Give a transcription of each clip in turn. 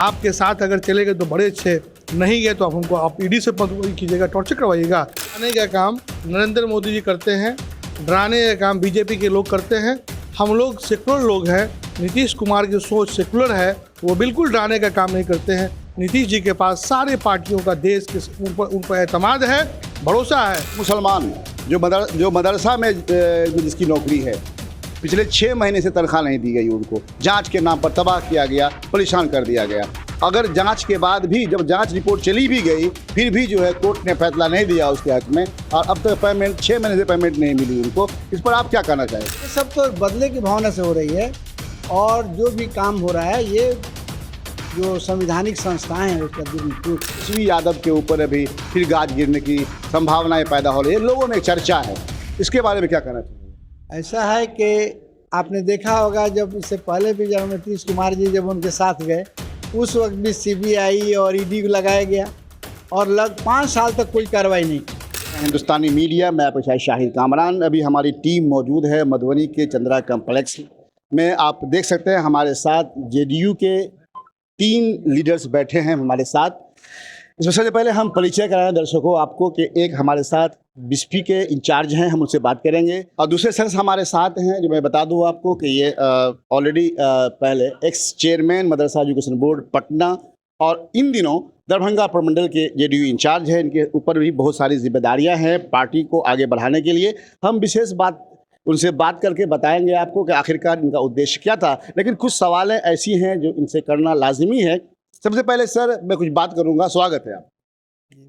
आपके साथ अगर चले गए तो बड़े अच्छे, नहीं गए तो आप ईडी से कीजिएगा, टॉर्चर करवाइएगा। डराने का काम नरेंद्र मोदी जी करते हैं, डराने का काम बीजेपी के लोग करते हैं। हम लोग सेकुलर लोग हैं। नीतीश कुमार की सोच सेकुलर है, वो बिल्कुल डराने का काम नहीं करते हैं। नीतीश जी के पास सारे पार्टियों का देश के उन पर एतमाद है, भरोसा है। मुसलमान जो मदरसा में जिसकी नौकरी है, पिछले 6 महीने से तनख्वाह नहीं दी गई उनको, जांच के नाम पर तबाह किया गया, परेशान कर दिया गया। अगर जांच के बाद भी जब जांच रिपोर्ट चली भी गई, फिर भी जो है कोर्ट ने फैसला नहीं दिया उसके हक में, और अब तक पेमेंट 6 महीने से पेमेंट नहीं मिली उनको। इस पर आप क्या कहना चाहेंगे? ये सब तो बदले की भावना से हो रही है, और जो भी काम हो रहा है ये जो संवैधानिक संस्थाएं हैं उसका दुरुपयोग। तेजस्वी यादव के ऊपर अभी फिर गाज गिरने की संभावनाएं पैदा हो रही है, लोगों में एक चर्चा है, इसके बारे में क्या कहना चाहिए? ऐसा है कि आपने देखा होगा, जब इससे पहले भी जब नीतीश कुमार जी जब उनके साथ गए, उस वक्त भी सीबीआई और ईडी को लगाया गया और 5 साल तक कोई कार्रवाई नहीं की। हिंदुस्तानी मीडिया में आपके साथ शाहिद कामरान। अभी हमारी टीम मौजूद है मधुबनी के चंद्रा कम्प्लेक्स में। आप देख सकते हैं हमारे साथ जेडीयू के 3 लीडर्स बैठे हैं हमारे साथ। इसमें सबसे पहले हम परिचय कराएं दर्शकों आपको कि एक हमारे साथ बिस्पी के इंचार्ज हैं, हम उनसे बात करेंगे, और दूसरे शख्स हमारे साथ हैं जो मैं बता दूं आपको कि ये ऑलरेडी पहले एक्स चेयरमैन मदरसा एजुकेशन बोर्ड पटना और इन दिनों दरभंगा प्रमंडल के जेडीयू इंचार्ज हैं। इनके ऊपर भी बहुत सारी जिम्मेदारियां हैं पार्टी को आगे बढ़ाने के लिए। हम विशेष उनसे बात करके बताएंगे आपको कि आखिरकार इनका उद्देश्य क्या था, लेकिन कुछ सवालें ऐसी हैं जो इनसे करना लाजिमी है। सबसे पहले सर मैं कुछ बात करूंगा, स्वागत है आप।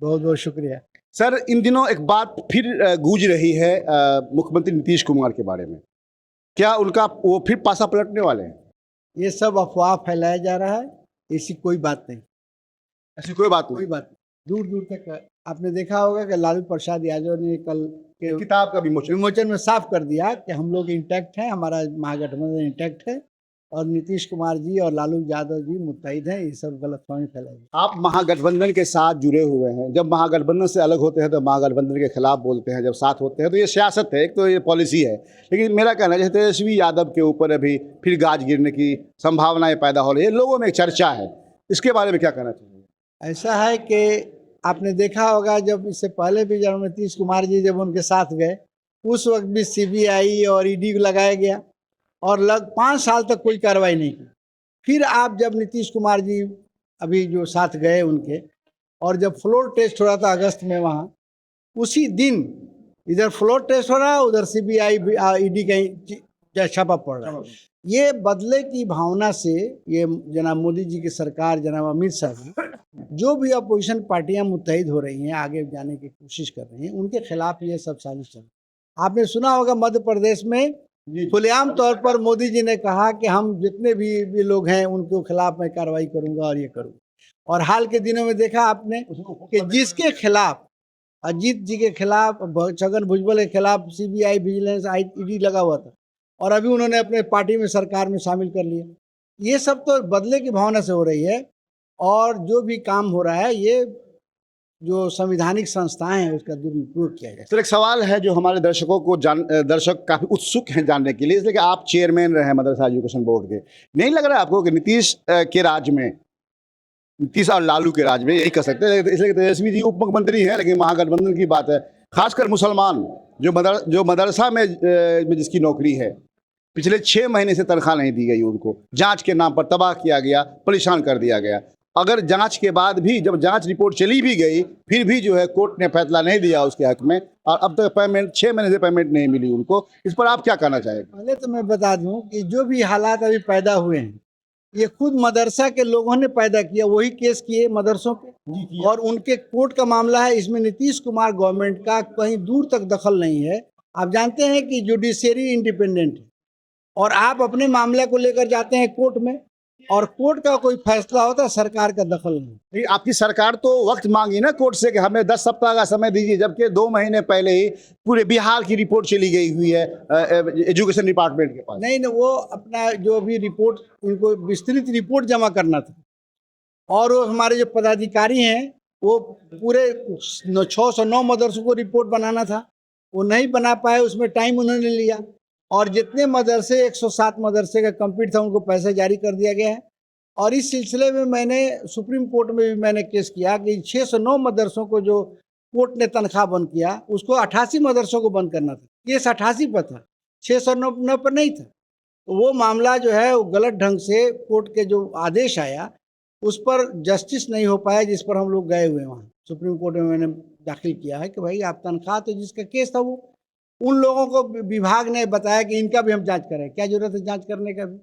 बहुत बहुत शुक्रिया सर। इन दिनों एक बात फिर गूंज रही है मुख्यमंत्री नीतीश कुमार के बारे में, क्या वो फिर पासा पलटने वाले हैं? ये सब अफवाह फैलाया जा रहा है, ऐसी कोई बात नहीं। ऐसी कोई बात नहीं। दूर दूर तक आपने देखा होगा कि लालू प्रसाद यादव ने कल के किताब का विमोचन में साफ कर दिया कि हम लोग इंटैक्ट हैं, हमारा महागठबंधन इंटैक्ट है और नीतीश कुमार जी और लालू यादव जी मुत्तहिद हैं। ये सब गलतफहमी फैलाई। आप महागठबंधन के साथ जुड़े हुए हैं, जब महागठबंधन से अलग होते हैं तो महागठबंधन के खिलाफ बोलते हैं, जब साथ होते हैं तो ये सियासत है, एक तो ये पॉलिसी है। लेकिन मेरा कहना है जैसे तेजस्वी यादव के ऊपर अभी फिर गाज गिरने की संभावनाएं पैदा हो रही है, लोगों में एक चर्चा है, इसके बारे में क्या कहना चाहिए? ऐसा है कि आपने देखा होगा, जब इससे पहले भी जब नीतीश कुमार जी जब उनके साथ गए, उस वक्त भी सीबीआई और ईडी को लगाया गया और 5 साल तक कोई कार्रवाई नहीं की। फिर आप जब नीतीश कुमार जी अभी जो साथ गए उनके, और जब फ्लोर टेस्ट हो रहा था अगस्त में वहाँ, उसी दिन इधर फ्लोर टेस्ट हो रहा है, उधर सीबीआई ईडी का छापा पड़ रहा है। ये बदले की भावना से ये जनाब मोदी जी की सरकार, जनाब अमित शाह जी, जो भी अपोजिशन पार्टियां मुत्तहिद हो रही हैं, आगे जाने की कोशिश कर रही हैं, उनके खिलाफ ये सब साजिश चल रही है। आपने सुना होगा मध्य प्रदेश में खुलेआम तौर पर मोदी जी ने कहा कि हम जितने भी लोग हैं उनके खिलाफ मैं कार्रवाई करूंगा और ये करूंगा। और हाल के दिनों में देखा आपने कि जिसके खिलाफ, अजीत जी के खिलाफ, छगन भुजबल के खिलाफ सीबीआई विजिलेंस ईडी लगा हुआ था, और अभी उन्होंने अपने पार्टी में सरकार में शामिल कर लिया। ये सब तो बदले की भावना से हो रही है, और जो भी काम हो रहा है ये जो संवैधानिक संस्थाएं हैं उसका दुरुपयोग किया जाए। तो एक सवाल है जो हमारे दर्शकों को दर्शक काफ़ी उत्सुक हैं जानने के लिए, इसलिए कि आप चेयरमैन रहे मदरसा एजुकेशन बोर्ड के, नहीं लग रहा है आपको कि नीतीश के राज में, नीतीश और लालू के राज में, यही कह सकते हैं, इसलिए तेजस्वी जी उप मुख्यमंत्री हैं, लेकिन महागठबंधन की बात है, खासकर मुसलमान जो मदरसा में जिसकी नौकरी है, पिछले 6 महीने से तनख्वाह नहीं दी गई उनको, जांच के नाम पर तबाह किया गया, परेशान कर दिया गया। अगर जांच के बाद भी जब जांच रिपोर्ट चली भी गई, फिर भी जो है कोर्ट ने फैसला नहीं दिया उसके हक में, और अब तक 6 महीने से पेमेंट नहीं मिली उनको। इस पर आप क्या कहना चाहेंगे? पहले तो मैं बता दूं कि जो भी हालात अभी पैदा हुए हैं, ये खुद मदरसा के लोगों ने पैदा किया, वही केस किए मदरसों पे, और उनके कोर्ट का मामला है। इसमें नीतीश कुमार गवर्नमेंट का कहीं दूर तक दखल नहीं है। आप जानते हैं कि जुडिशरी इंडिपेंडेंट है, और आप अपने मामले को लेकर जाते हैं कोर्ट में, और कोर्ट का कोई फैसला होता है, सरकार का दखल नहीं। आपकी सरकार तो वक्त मांगी ना कोर्ट से कि हमें 10 सप्ताह का समय दीजिए, जबकि 2 महीने पहले ही पूरे बिहार की रिपोर्ट चली गई हुई है एजुकेशन डिपार्टमेंट के पास। नहीं, वो अपना जो भी रिपोर्ट, उनको विस्तृत रिपोर्ट जमा करना था, और वो हमारे जो पदाधिकारी हैं वो पूरे 609 मदरसों को रिपोर्ट बनाना था, वो नहीं बना पाए, उसमें टाइम उन्होंने लिया। और जितने मदरसे 107 मदरसे का कंप्लीट था उनको पैसे जारी कर दिया गया है, और इस सिलसिले में मैंने सुप्रीम कोर्ट में भी मैंने केस किया कि 609 मदरसों को जो कोर्ट ने तनख्वाह बंद किया, उसको 88 मदरसों को बंद करना था। केस 88 पर था, 609 पर नहीं था। तो वो मामला जो है वो गलत ढंग से कोर्ट के जो आदेश आया उस पर जस्टिस नहीं हो पाया, जिस पर हम लोग गए हुए वहाँ सुप्रीम कोर्ट में मैंने दाखिल किया है कि भाई आप तनख्वाह, तो जिसका केस था वो उन लोगों को विभाग ने बताया कि इनका भी हम जांच करें, क्या जरूरत है जांच करने का भी।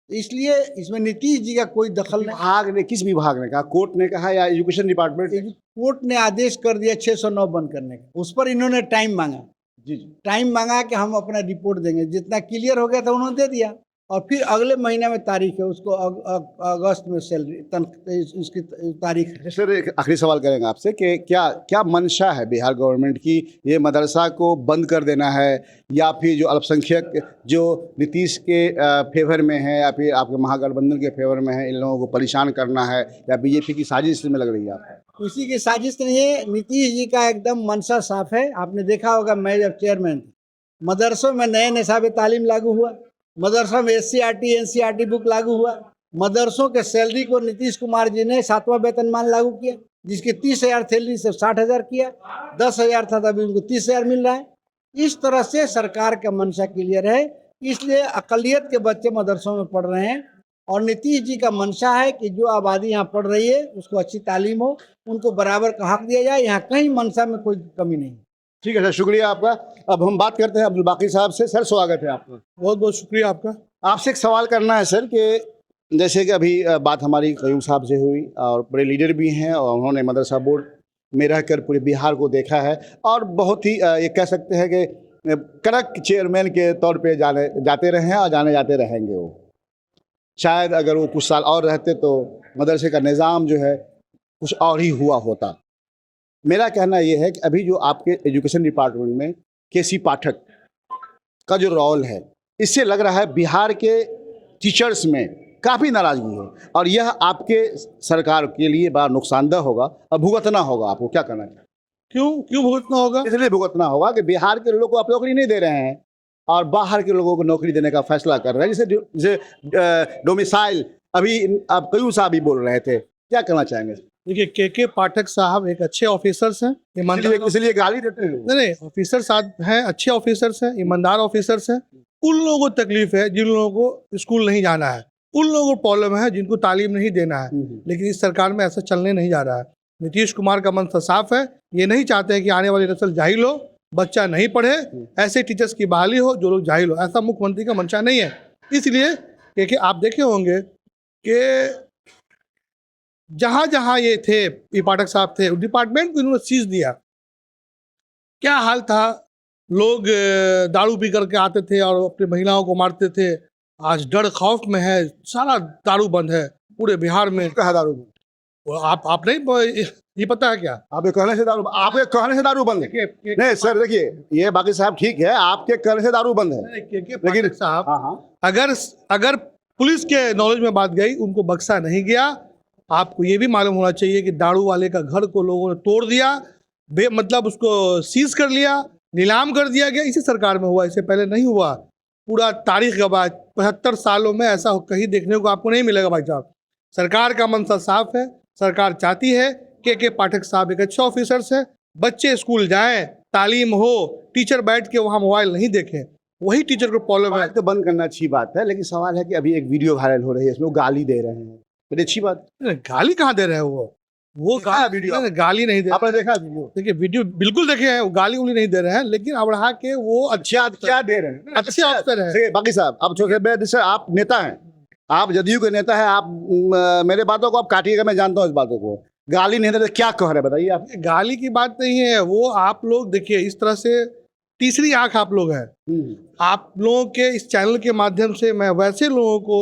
इसलिए इसमें नीतीश जी का कोई दखल नहीं। विभाग ने, किस विभाग ने कहा? कोर्ट ने कहा या एजुकेशन डिपार्टमेंट? कोर्ट ने आदेश कर दिया 609 बंद करने का, उस पर इन्होंने टाइम मांगा। जी टाइम मांगा कि हम अपना रिपोर्ट देंगे, जितना क्लियर हो गया था उन्होंने दे दिया, और फिर अगले महीने में तारीख है, उसको अगस्त में सैलरी उसकी तारीख है। सर, एक आखिरी सवाल करेंगे आपसे कि क्या क्या मंशा है बिहार गवर्नमेंट की? ये मदरसा को बंद कर देना है, या फिर जो अल्पसंख्यक जो नीतीश के फेवर में है, या फिर आपके महागठबंधन के फेवर में है, इन लोगों को परेशान करना है, या बीजेपी की साजिश में लग रही है आपको? किसी की साजिश नहीं है, नीतीश जी का एकदम मंशा साफ है। आपने देखा होगा, मैं जब चेयरमैन था, मदरसों में नए निसाब तालीम लागू हुआ, मदरसों में SCRT NCRT बुक लागू हुआ, मदरसों के सैलरी को नीतीश कुमार जी ने 7वां वेतनमान लागू किया, जिसकी 30,000 थैली से 60,000 किया, 10,000 था तभी उनको 30,000 मिल रहा है। इस तरह से सरकार का मंशा क्लियर है, इसलिए अकलियत के बच्चे मदरसों में पढ़ रहे हैं, और नीतीश जी का मंशा है कि जो आबादी यहाँ पढ़ रही है उसको अच्छी तालीम हो, उनको बराबर का हक दिया जाए। यहाँ कहीं मंशा में कोई कमी नहीं। ठीक है सर, शुक्रिया आपका। अब हम बात करते हैं अब्दुल बाकी साहब से। सर, स्वागत है आपका। बहुत बहुत शुक्रिया आपका। आपसे एक सवाल करना है सर कि जैसे कि अभी बात हमारी कयूम साहब से हुई, और बड़े लीडर भी हैं, और उन्होंने मदरसा बोर्ड में रहकर पूरे बिहार को देखा है, और बहुत ही ये कह सकते हैं कि कड़क चेयरमैन के तौर पे जाते रहे हैं और जाते रहेंगे। वो शायद अगर वो कुछ साल और रहते तो मदरसे का निज़ाम जो है कुछ और ही हुआ होता। मेरा कहना यह है कि अभी जो आपके एजुकेशन डिपार्टमेंट में KC पाठक का जो रोल है, इससे लग रहा है बिहार के टीचर्स में काफ़ी नाराज़गी है, और यह आपके सरकार के लिए बड़ा नुकसानदेह होगा और भुगतना होगा। आपको क्या करना चाहिए? क्यों भुगतना होगा? इसलिए भुगतना होगा कि बिहार के लोगों को आप नौकरी नहीं दे रहे हैं, और बाहर के लोगों को नौकरी देने का फैसला कर रहे हैं, जैसे डोमिसाइल। अभी आप कयूं साहब भी बोल रहे थे, क्या करना चाहेंगे? देखिए, KK पाठक साहब एक अच्छे ऑफिसर्स हैं, ईमानदार। इसलिए गाली देते हैं? नहीं, ऑफिसर साहब हैं, अच्छे ऑफिसर्स हैं, ईमानदार ऑफिसर्स हैं। उन लोगों को तकलीफ है जिन लोगों को स्कूल नहीं जाना है, उन लोगों को प्रॉब्लम है जिनको तालीम नहीं देना है। लेकिन इस सरकार में ऐसा चलने नहीं जा रहा है। नीतीश कुमार का मन साफ है, ये नहीं चाहते हैं कि आने वाली नस्ल जाहिल हो, बच्चा नहीं पढ़े, ऐसे टीचर्स की बहाली हो जो लोग जाहिल हो। ऐसा मुख्यमंत्री का मंशा नहीं है। इसलिए क्योंकि आप देखे होंगे कि जहाँ जहाँ ये थे, ये पाठक साहब थे, डिपार्टमेंट को इन्होंने सीज दिया। क्या हाल था, लोग दारू पी करके आते थे और अपनी महिलाओं को मारते थे। आज डर खौफ में है, सारा दारू बंद है पूरे बिहार में। कहा दारू? आप नहीं, ये पता है क्या? आपके कहने से दारू बंद है? नहीं सर, देखिए, ये बाकी साहब ठीक है, आपके कहने से दारू बंद है, लेकिन साहब अगर पुलिस के नॉलेज में बात गई, उनको बख्शा नहीं गया। आपको ये भी मालूम होना चाहिए कि दारू वाले का घर को लोगों ने तोड़ दिया, मतलब उसको सीज कर लिया, नीलाम कर दिया गया। इसी सरकार में हुआ, इससे पहले नहीं हुआ। पूरा तारीख के बाद 75 सालों में ऐसा कहीं देखने को आपको नहीं मिलेगा भाई साहब। सरकार का मंशा साफ है, सरकार चाहती है KK पाठक साहब एक अच्छे ऑफिसर्स है, बच्चे स्कूल जाएं, तालीम हो, टीचर बैठ के वहाँ मोबाइल नहीं देखें, वही टीचर को प्रॉब्लम है। तो बंद करना अच्छी बात है, लेकिन सवाल है कि अभी एक वीडियो वायरल हो रही है, इसमें वो गाली दे रहे हैं। बड़ी अच्छी बात। गाली कहाँ दे रहे हैं? वो गाली नहीं दे। आपने देखा वीडियो? देखिए, वीडियो बिल्कुल देखे हैं, वो गाली उली नहीं दे रहे हैं, लेकिन अबढ़ा के वो अच्छा क्या दे रहे हैं? अच्छे अफसर है। बाकी साहब, अब जैसे आप नेता हैं, आप जदयू के नेता हैं, आप मेरे बातों को आप काटिएगा, मैं जानता हूँ इस बातों को। गाली नहीं दे, क्या कह रहे बताइए आप? गाली की बात नहीं है, वो आप लोग देखिए, इस तरह से तीसरी आंख आप लोग हैं। आप लोगों के इस चैनल के माध्यम से मैं वैसे लोगों को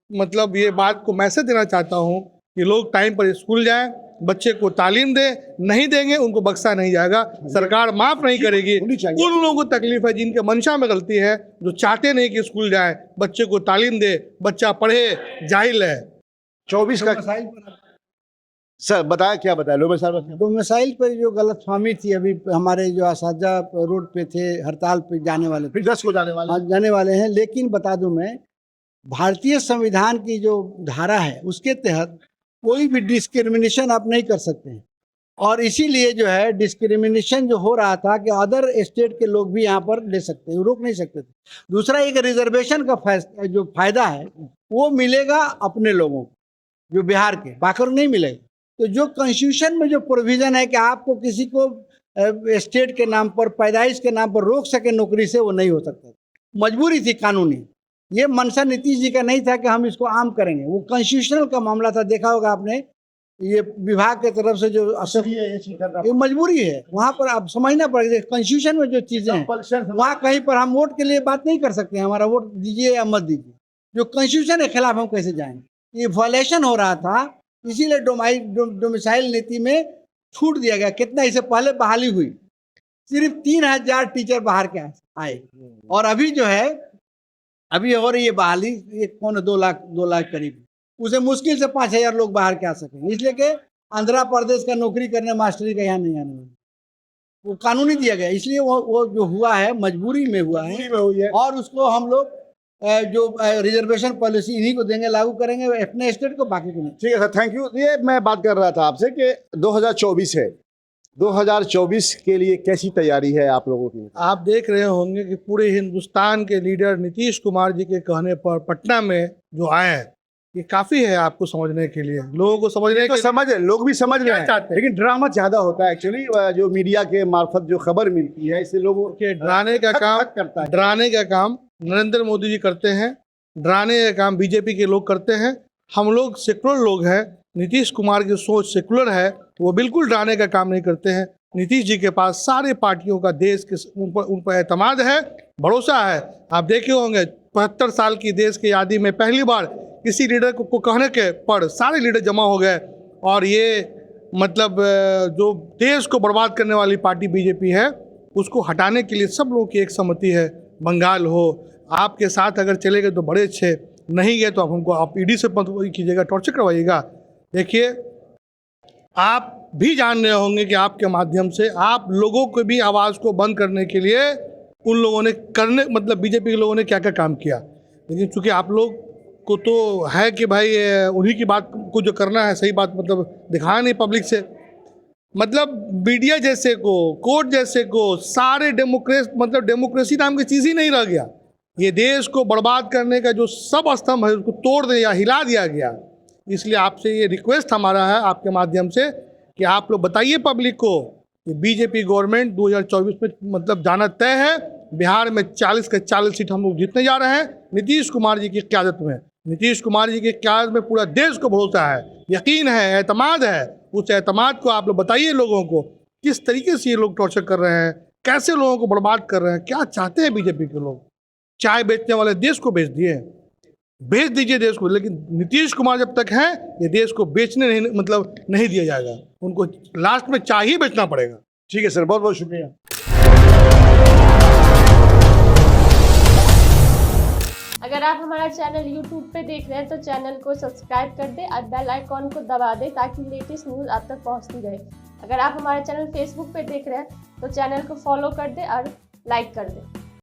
मतलब ये बात को मैसेज देना चाहता हूँ कि लोग टाइम पर स्कूल जाएं, बच्चे को तालीम दें। नहीं देंगे उनको बख्शा नहीं जाएगा, सरकार माफ नहीं करेगी। उन लोगों को तकलीफ है जिनके मंशा में गलती है, जो चाहते नहीं कि स्कूल जाए, बच्चे को तालीम दे, बच्चा पढ़े, जाहिल है। 24 का सर बताया, क्या बताया? दो मिसाइल पर जो गलतफहमी थी, अभी हमारे जो असातिज़ा रोड पे थे, हड़ताल पे जाने वाले, फिर 10 को जाने वाले हैं, लेकिन बता दूं मैं, भारतीय संविधान की जो धारा है उसके तहत कोई भी डिस्क्रिमिनेशन आप नहीं कर सकते हैं। और इसीलिए जो है डिस्क्रिमिनेशन जो हो रहा था कि अदर स्टेट के लोग भी यहाँ पर ले सकते हैं, रोक नहीं सकते थे। दूसरा, एक रिजर्वेशन का जो फायदा है वो मिलेगा अपने लोगों को, जो बिहार के, बाकी नहीं मिलेगा। तो जो कॉन्स्टिट्यूशन में जो प्रोविज़न है कि आपको किसी को स्टेट के नाम पर, पैदाइश के नाम पर रोक सके नौकरी से, वो नहीं हो सकता। मजबूरी थी कानूनी। ये मंशा नीतीश जी का नहीं था कि हम इसको आम करेंगे, वो कॉन्स्टिट्यूशनल का मामला था। देखा होगा आपने, ये विभाग के तरफ से जो असर ये मजबूरी है, वहाँ पर आप समझना पड़ेगा। कॉन्स्टिट्यूशन में जो चीज़ें हैं वहाँ कहीं पर हम वोट के लिए बात नहीं कर सकते हैं, हमारा वोट दीजिए या मत दीजिए। जो कॉन्स्टिट्यूशन के खिलाफ हम कैसे जाएंगे? ये वायलेशन हो रहा था, इसीलिए डोमिसाइल नीति में छूट दिया गया। कितना इससे पहले बहाली हुई, सिर्फ 3000 टीचर बाहर के आए, और अभी जो है अभी हो रही है बहाली 2 लाख करीब। उसे मुश्किल से 5000 लोग बाहर के आ सकेंगे, इसलिए कि आंध्र प्रदेश का नौकरी करने मास्टरी का यहाँ नहीं आने, वो कानूनी दिया गया। इसलिए वो जो हुआ है मजबूरी में हुआ है, और उसको हम लोग जो रिजर्वेशन पॉलिसी इन्हीं को देंगे, लागू करेंगे अपने स्टेट को, बाकी को नहीं। ठीक है सर, थैंक यू। ये मैं बात कर रहा था आपसे कि 2024 है, 2024 के लिए कैसी तैयारी है आप लोगों की? आप देख रहे होंगे कि पूरे हिंदुस्तान के लीडर नीतीश कुमार जी के कहने पर पटना में जो आए हैं, ये काफ़ी है आपको समझने के लिए, लोगों को समझने तो समझ है, लोग भी समझ रहे हैं, चाहते हैं, लेकिन ड्रामा ज़्यादा होता है एक्चुअली, जो मीडिया के मार्फत जो खबर मिलती है, इससे लोगों के डराने का काम करता है। डराने का काम नरेंद्र मोदी जी करते हैं, डराने का काम बीजेपी के लोग करते हैं। हम लोग सेकुलर लोग हैं, नीतीश कुमार की सोच सेकुलर है, वो बिल्कुल डराने का काम नहीं करते हैं। नीतीश जी के पास सारे पार्टियों का देश के उन पर एतमाद है, भरोसा है। आप देखे होंगे 75 साल की देश की आज़ादी में पहली बार किसी लीडर को कहने के पर सारे लीडर जमा हो गए, और ये मतलब जो देश को बर्बाद करने वाली पार्टी बीजेपी है, उसको हटाने के लिए सब लोगों की एक सहमति है। बंगाल हो, आपके साथ अगर चले गए तो बड़े अच्छे, नहीं गए तो आप ईडी से मत कीजिएगा, टॉर्चर करवाइएगा। देखिए, आप भी जान रहे होंगे कि आपके माध्यम से आप लोगों को भी आवाज़ को बंद करने के लिए उन लोगों ने बीजेपी के लोगों ने क्या क्या काम किया। लेकिन चूंकि आप लोग को तो है कि भाई उन्हीं की बात को जो करना है, सही बात दिखाया नहीं पब्लिक से। मीडिया जैसे को, कोर्ट जैसे को, सारे डेमोक्रेसी नाम की चीज़ ही नहीं रह गया। ये देश को बर्बाद करने का जो सब स्तंभ है उसको तोड़ दिया, हिला दिया गया। इसलिए आपसे ये रिक्वेस्ट हमारा है आपके माध्यम से कि आप लोग बताइए पब्लिक को कि बीजेपी गवर्नमेंट 2024 में जाना तय है। बिहार में 40 के 40 सीट हम लोग जीतने जा रहे हैं नीतीश कुमार जी की क़यादत में। नीतीश कुमार जी की क़यादत में पूरा देश को भरोसा है, यकीन है, एतमाद है। उस एतमाद को आप लोग बताइए लोगों को, किस तरीके से ये लोग टॉर्चर कर रहे हैं, कैसे लोगों को बर्बाद कर रहे हैं, क्या चाहते हैं बीजेपी के लोग। चाय बेचने वाले देश को बेच दिए, बेच दीजिए देश को, लेकिन नीतीश कुमार जब तक हैं ये देश को बेचने नहीं दिया जाएगा। उनको लास्ट में चाय ही बेचना पड़ेगा। ठीक है सर, बहुत बहुत शुक्रिया। अगर आप हमारा चैनल YouTube पे देख रहे हैं तो चैनल को सब्सक्राइब कर दें और बेल आइकॉन को दबा दें ताकि लेटेस्ट न्यूज़ आप तक पहुंचती रहे। अगर आप हमारा चैनल Facebook पे देख रहे हैं तो चैनल को फॉलो कर दें और लाइक कर दें।